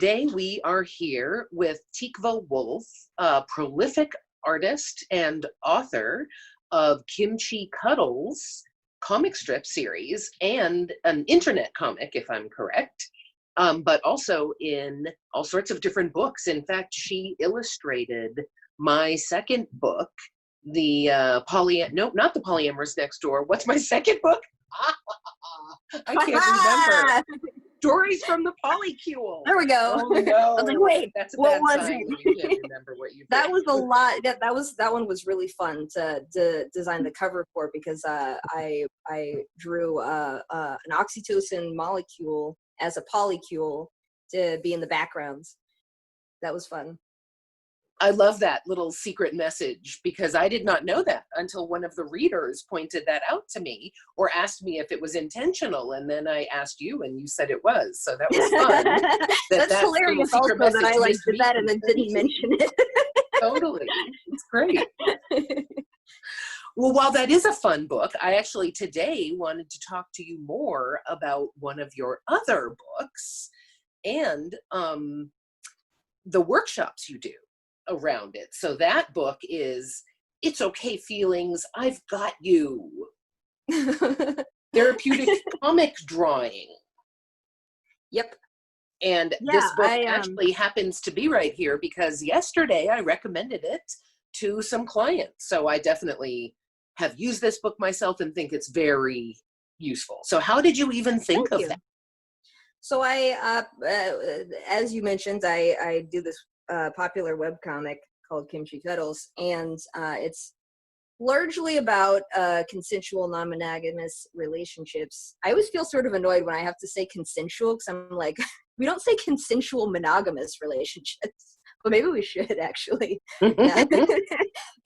Today we are here with Tikva Wolf, a prolific artist and author of Kimchi Cuddles comic strip series and an internet comic, if I'm correct, but also in all sorts of different books. In fact, she illustrated my second book, the not the Polyamorous Next Door. What's my second book? I can't remember. Stories from the Polycule. There we go. Oh no! I was like, wait, that's a what bad was sign it? when you can't remember what you. That was a lot. That one was really fun to design the cover for, because I drew an oxytocin molecule as a polycule to be in the background. That was fun. I love that little secret message, because I did not know that until one of the readers pointed that out to me or asked me if it was intentional. And then I asked you and you said it was. So that was fun. That's hilarious also that I did that and then didn't mention it. Totally. It's great. Well, while that is a fun book, I actually today wanted to talk to you more about one of your other books and the workshops you do around it. So that book is It's Okay Feelings, I've Got You. Therapeutic comic drawing. Yep. And this book actually happens to be right here because yesterday I recommended it to some clients. So I definitely have used this book myself and think it's very useful. So how did you even think of that? So I, as you mentioned, I do this popular webcomic called Kimchi Cuddles, and it's largely about consensual non-monogamous relationships. I always feel sort of annoyed when I have to say consensual, because I'm like, we don't say consensual monogamous relationships, but maybe we should actually.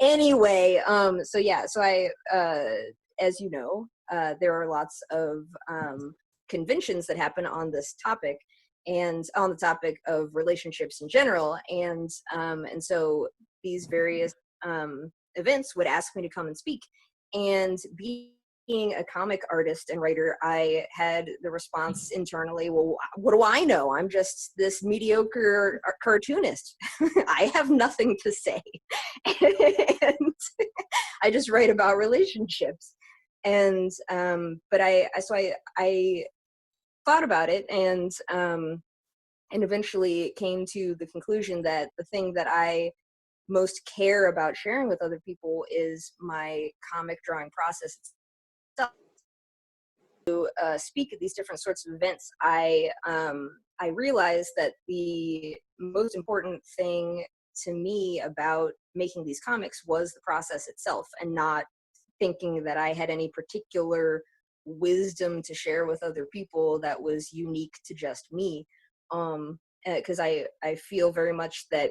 Anyway, so I, as you know, there are lots of conventions that happen on this topic, and on the topic of relationships in general, and so these various events would ask me to come and speak. And being a comic artist and writer, I had the response internally, well, what do I know? I'm just this mediocre cartoonist. I have nothing to say. And I just write about relationships. And but I thought about it and eventually came to the conclusion that the thing that I most care about sharing with other people is my comic drawing process itself. To speak at these different sorts of events, I realized that the most important thing to me about making these comics was the process itself, and not thinking that I had any particular wisdom to share with other people that was unique to just me, because I feel very much that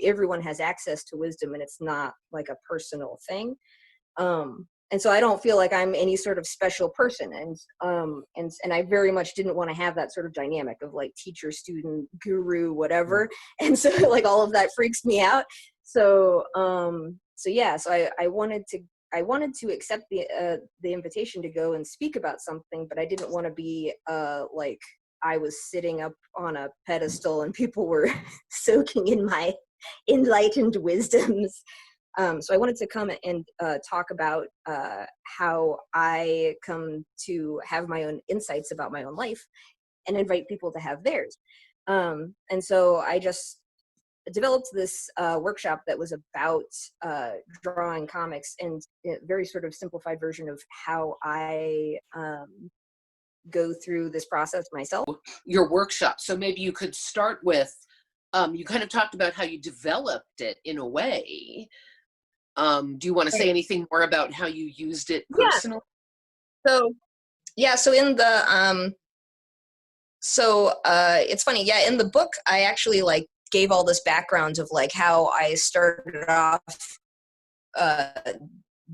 everyone has access to wisdom, and it's not like a personal thing, and so I don't feel like I'm any sort of special person, and I very much didn't want to have that sort of dynamic of like teacher, student, guru, whatever, and so like all of that freaks me out. So I wanted to accept the invitation to go and speak about something, but I didn't want to be like I was sitting up on a pedestal and people were soaking in my enlightened wisdoms. So I wanted to come and talk about how I come to have my own insights about my own life and invite people to have theirs. And so I just developed this workshop that was about drawing comics, and a very sort of simplified version of how I go through this process myself. Your workshop. So maybe you could start with, you kind of talked about how you developed it in a way. Do you want to say anything more about how you used it personally? So in the, it's funny. Yeah. In the book, I actually like gave all this background of like how I started off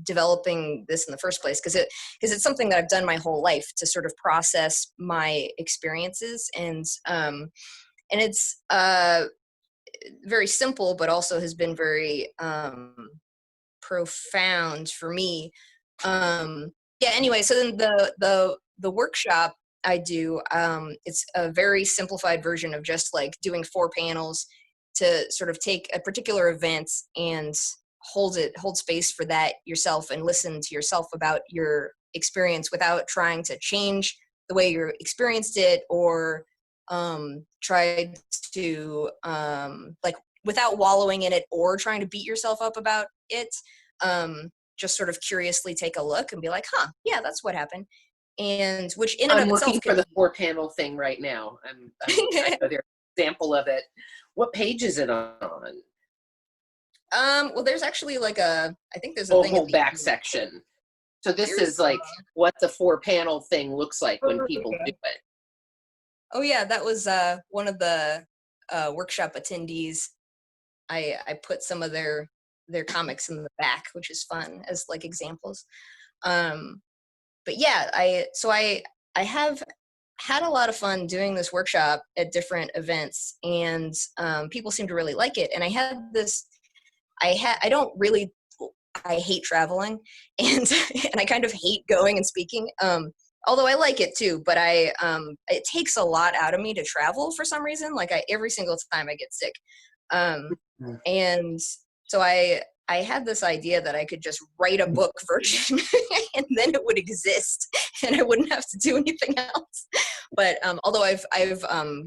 developing this in the first place, because it's something that I've done my whole life to sort of process my experiences, and it's very simple, but also has been very profound for me. Anyway, so then the workshop I do. It's a very simplified version of just like doing 4 panels to sort of take a particular event and hold space for that yourself and listen to yourself about your experience without trying to change the way you experienced it, or try to like, without wallowing in it or trying to beat yourself up about it. Just sort of curiously take a look and be like, huh, yeah, that's what happened. And which in and I'm of itself looking for the 4-panel thing right now. I know there's an example of it. What page is it on? well, there's actually like I think there's a Oh, thing at whole the back end. section. So this Here's, is like what the 4-panel thing looks like when people do it. oh yeah, that was one of the workshop attendees. I put some of their comics in the back, which is fun as like examples. But yeah, I have had a lot of fun doing this workshop at different events, and people seem to really like it. And I had this, I don't really, I hate traveling, and and I kind of hate going and speaking. Although I like it too, but it takes a lot out of me to travel for some reason. Like every single time I get sick. And so I had this idea that I could just write a book version and then it would exist and I wouldn't have to do anything else. But although I've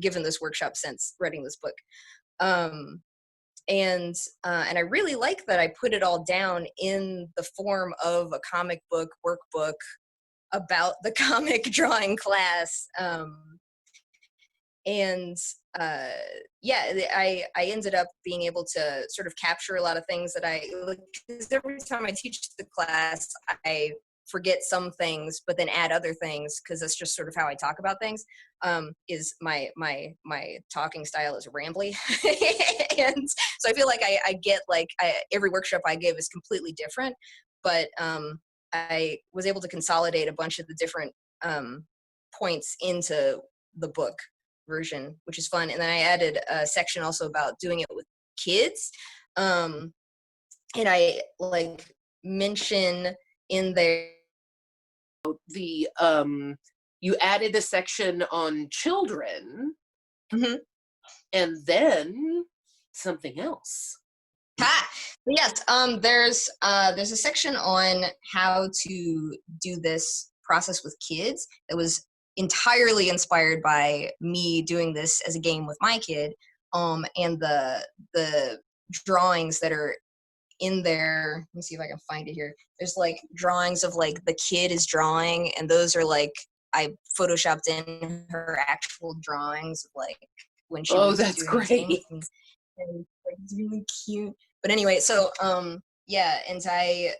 given this workshop since writing this book. And I really like that I put it all down in the form of a comic book workbook about the comic drawing class. And yeah, I ended up being able to sort of capture a lot of things that because every time I teach the class, I forget some things, but then add other things, because that's just sort of how I talk about things. Is my talking style is rambly, and so I feel like I get like every workshop I give is completely different, but I was able to consolidate a bunch of the different points into the book version, which is fun. And then I added a section also about doing it with kids. And I like mention in there the you added a section on children, and then something else. Yes, there's a section on how to do this process with kids that was entirely inspired by me doing this as a game with my kid, and the drawings that are in there. Let me see if I can find it here. There's like drawings of like the kid is drawing, and those are like I photoshopped in her actual drawings of like when she was that's doing great. this game with me. And like, it's really cute. But anyway, so yeah, and I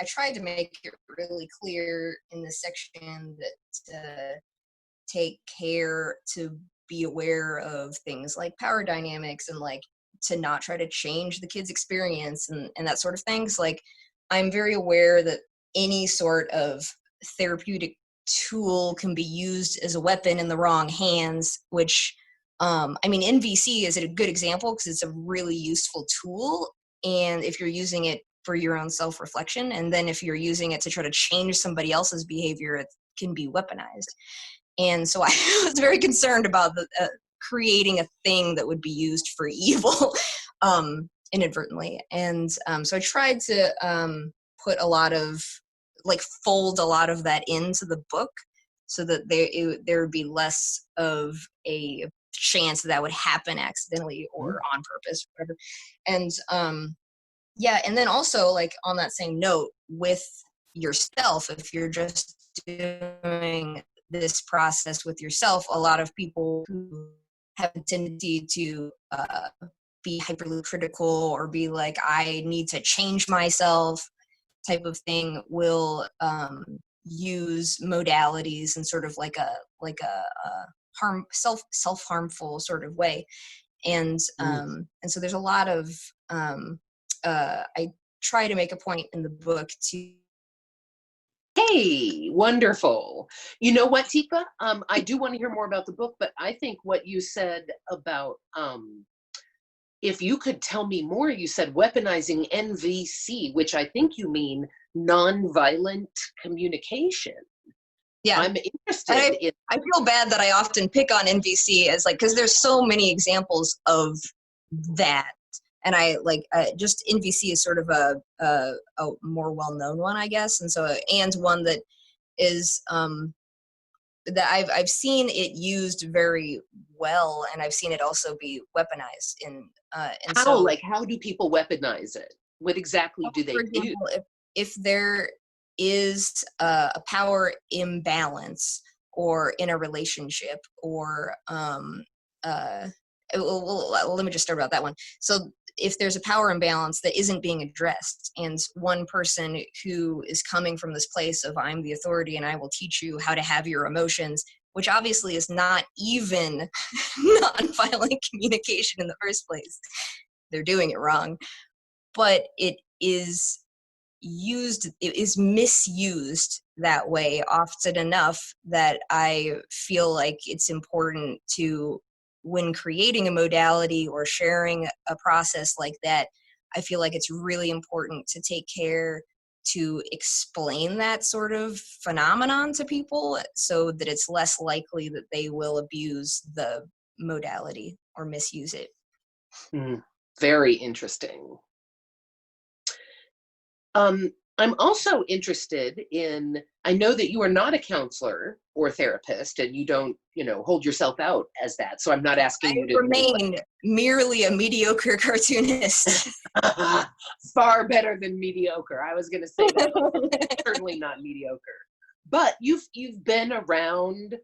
tried to make it really clear in this section that to take care to be aware of things like power dynamics, and like to not try to change the kid's experience and that sort of things. Like I'm very aware that any sort of therapeutic tool can be used as a weapon in the wrong hands, which I mean, NVC is a good example because it's a really useful tool. And if you're using it for your own self-reflection, and then if you're using it to try to change somebody else's behavior, it can be weaponized. And so I was very concerned about creating a thing that would be used for evil inadvertently. And so I tried to put a lot of, like, fold a lot of that into the book so that there would be less of a chance that would happen accidentally or on purpose, whatever. And yeah, and then also, like, on that same note, with yourself, if you're just doing this process with yourself, a lot of people who have a tendency to be hyperly critical or be like, I need to change myself type of thing, will use modalities in sort of like a self-harmful sort of way. And so there's a lot of I try to make a point in the book to. Hey, wonderful. You know what, Tikva? I do want to hear more about the book, but I think what you said about if you could tell me more, you said weaponizing NVC, which I think you mean nonviolent communication. Yeah. I'm interested in. I feel bad that I often pick on NVC as like, because there's so many examples of that. And I like, just NVC is sort of a more well-known one, I guess. And so, and one that is, that I've seen it used very well, and I've seen it also be weaponized in, and How, so, like, how do people weaponize it? What exactly do for they do? example, if there is a power imbalance or in a relationship or well, let me just start about that one. So if there's a power imbalance that isn't being addressed, and one person who is coming from this place of I'm the authority and I will teach you how to have your emotions, which obviously is not even nonviolent communication in the first place, they're doing it wrong. But it is misused that way often enough that I feel like it's important to, when creating a modality or sharing a process like that, I feel like it's really important to take care to explain that sort of phenomenon to people so that it's less likely that they will abuse the modality or misuse it. Very interesting. I'm also interested in, I know that you are not a counselor or therapist and you don't, hold yourself out as that. So I'm not asking you to remain merely a mediocre cartoonist. Far better than mediocre. I was going to say that. Certainly not mediocre. But you've been around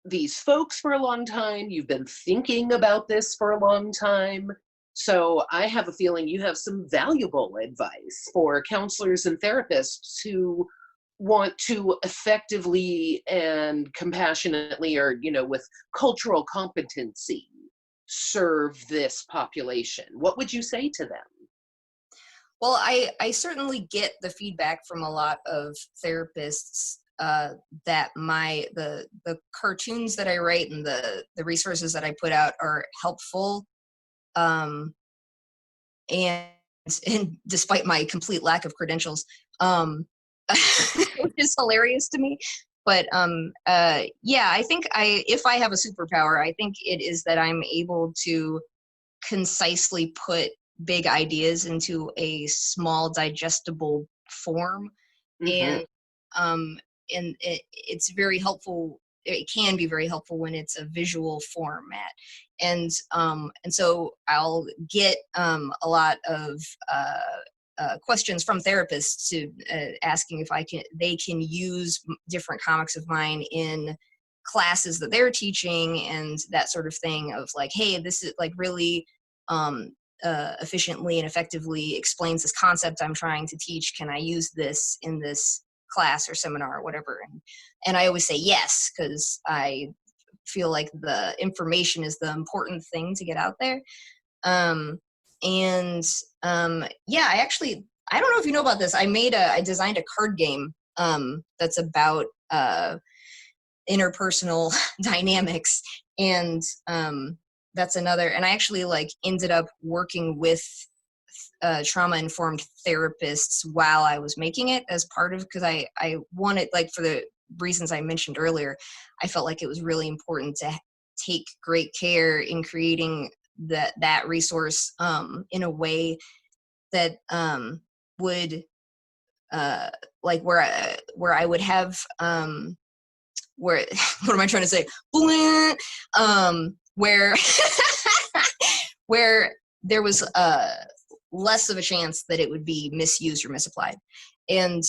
these folks for a long time. You've been thinking about this for a long time. So I have a feeling you have some valuable advice for counselors and therapists who want to effectively and compassionately, or, with cultural competency, serve this population. What would you say to them? Well, I certainly get the feedback from a lot of therapists that the cartoons that I write and the resources that I put out are helpful. And despite my complete lack of credentials, which is hilarious to me. But yeah, I think if I have a superpower, I think it is that I'm able to concisely put big ideas into a small digestible form. Mm-hmm. And it's very helpful. It can be very helpful when it's a visual format. And so I'll get a lot of questions from therapists to asking if they can use different comics of mine in classes that they're teaching and that sort of thing, of like, hey, this is like really efficiently and effectively explains this concept I'm trying to teach. Can I use this in this class or seminar or whatever? And I always say yes, because I feel like the information is the important thing to get out there. Yeah, I don't know if you know about this. I designed a card game that's about interpersonal dynamics, and that's another. And I actually ended up working with trauma-informed therapists while I was making it, as part of, because I wanted, for the reasons I mentioned earlier, I felt like it was really important to take great care in creating that resource in a way that would where I would have where what am I trying to say? Where where there was less of a chance that it would be misused or misapplied. And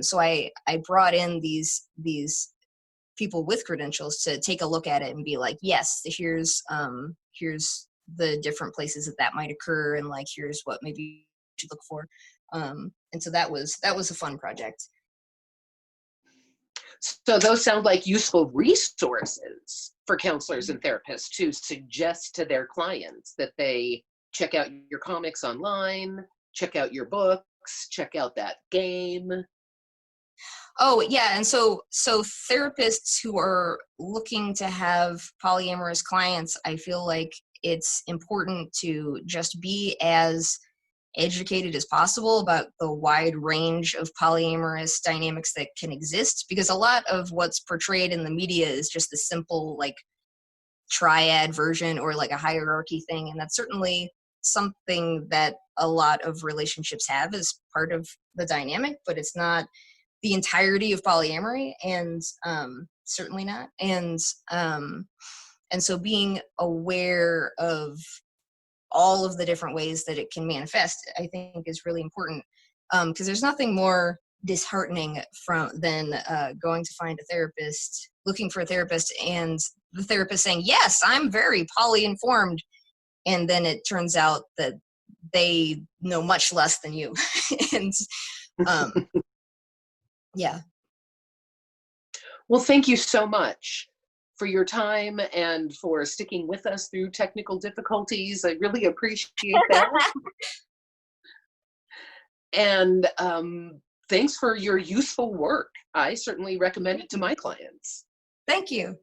so I brought in these people with credentials to take a look at it and be like, yes, here's the different places that might occur, and here's what maybe you should look for. And so that was a fun project. So those sound like useful resources for counselors and therapists to suggest to their clients that they check out your comics online, check out your books, check out that game. Oh, yeah. And so therapists who are looking to have polyamorous clients, I feel like it's important to just be as educated as possible about the wide range of polyamorous dynamics that can exist, because a lot of what's portrayed in the media is just the simple like triad version or like a hierarchy thing, and that's certainly something that a lot of relationships have as part of the dynamic, but it's not the entirety of polyamory, and certainly not. And so being aware of all of the different ways that it can manifest, I think, is really important, because there's nothing more disheartening than going to find a therapist, looking for a therapist, and the therapist saying, yes, I'm very poly-informed, and then it turns out that they know much less than you. And yeah. Well, thank you so much for your time and for sticking with us through technical difficulties. I really appreciate that. And thanks for your useful work. I certainly recommend it to my clients. Thank you.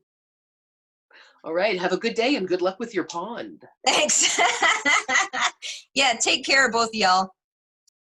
All right. Have a good day and good luck with your pond. Thanks. Yeah, take care, both of y'all.